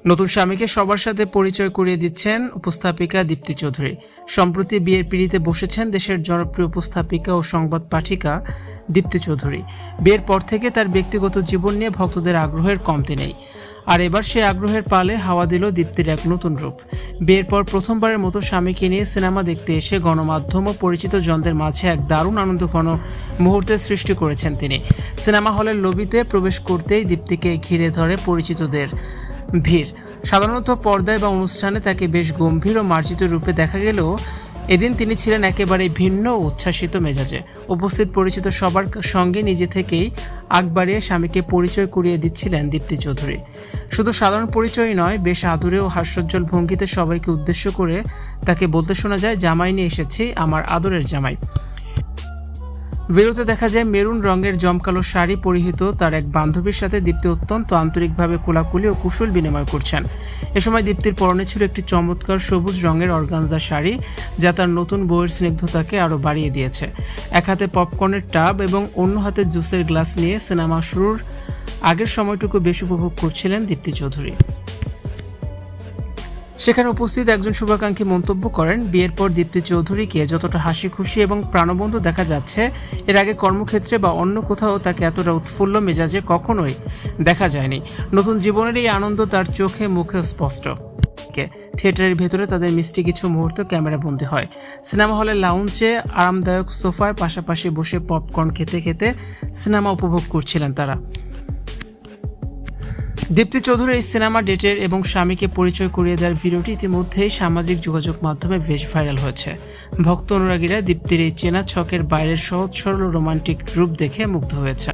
নতুন স্বামীকে সবার সাথে পরিচয় করিয়ে দিচ্ছেন উপস্থাপিকা দীপ্তি চৌধুরী। সম্প্রতি বিয়ের পিঁড়িতে বসেছেন দেশের জনপ্রিয় উপস্থাপিকা ও সংবাদ পাঠিকা দীপ্তি চৌধুরী। বিয়ের পর থেকে তার ব্যক্তিগত জীবন নিয়ে ভক্তদের আগ্রহের কমতি নেই। আর এবার সেই আগ্রহের পালে হাওয়া দিল দীপ্তির এক নতুন রূপ। বিয়ের পর প্রথমবারের মতো স্বামীকে নিয়ে সিনেমা দেখতে এসে গণমাধ্যম ও পরিচিত জনদের মাঝে এক দারুণ আনন্দঘন মুহূর্তের সৃষ্টি করেছেন তিনি। সিনেমা হলের লবিতে প্রবেশ করতেই দীপ্তিকে ঘিরে ধরে পরিচিতদের ভিড়। সাধারণত পর্দায় বা অনুষ্ঠানে তাকে বেশ গম্ভীর ও মার্জিত রূপে দেখা গেলেও এদিন তিনি ছিলেন একেবারে ভিন্ন ও উচ্ছ্বাসিত মেজাজে। উপস্থিত পরিচিত সবার সঙ্গে নিজে থেকেই আগ বাড়িয়ে স্বামীকে পরিচয় করিয়ে দিচ্ছিলেন দীপ্তি চৌধুরী। শুধু সাধারণ পরিচয় নয়, বেশ আদুরে ও হাস্যোজ্জ্বল ভঙ্গিতে সবাইকে উদ্দেশ্য করে তাকে বলতে শোনা যায়, জামাই নিয়ে এসেছি, আমার আদরের জামাই। ভিডিওতে দেখা যায় মেরুন রঙের জমকালো শাড়ি পরিহিত তার এক বান্ধবীর সাথে দীপ্তি অত্যন্ত আন্তরিকভাবে কোলাকুলি ও কুশল বিনিময় করছেন। এ সময় দীপ্তির পরনে ছিল একটি চমৎকার সবুজ রঙের অর্গানজা শাড়ি, যা তার নতুন বউয়ের স্নিগ্ধতাকে আরও বাড়িয়ে দিয়েছে। এক হাতে পপকর্নের টাব এবং অন্য হাতে জুসের গ্লাস নিয়ে সিনেমা শুরুর আগের সময়টুকু বেশ উপভোগ করছিলেন দীপ্তি চৌধুরী। সেখানে উপস্থিত একজন শুভাকাঙ্ক্ষী মন্তব্য করেন, বিয়ের পর দীপ্তি চৌধুরীকে যতটা হাসি খুশি এবং প্রাণবন্ত দেখা যাচ্ছে, এর আগে কর্মক্ষেত্রে বা অন্য কোথাও তাকে এতটা উৎফুল্ল মেজাজে কখনোই দেখা যায়নি। নতুন জীবনের এই আনন্দ তার চোখে মুখে স্পষ্ট। থিয়েটারের ভেতরে তাদের মিষ্টি কিছু মুহূর্ত ক্যামেরা বন্দী হয়। সিনেমা হলের লাউঞ্জে আরামদায়ক সোফায় পাশাপাশি বসে পপকর্ন খেতে খেতে সিনেমা উপভোগ করছিলেন তারা। দীপ্তি চৌধুরী এই সিনেমা ডেটের এবং স্বামীকে পরিচয় করিয়ে দেওয়ার ভিডিওটি ইতিমধ্যেই সামাজিক যোগাযোগ মাধ্যমে বেশ ভাইরাল হয়েছে। ভক্ত অনুরাগীরা দীপ্তির এই চেনা ছকের বাইরের সহজ সরল রোমান্টিক রূপ দেখে মুগ্ধ হয়েছে।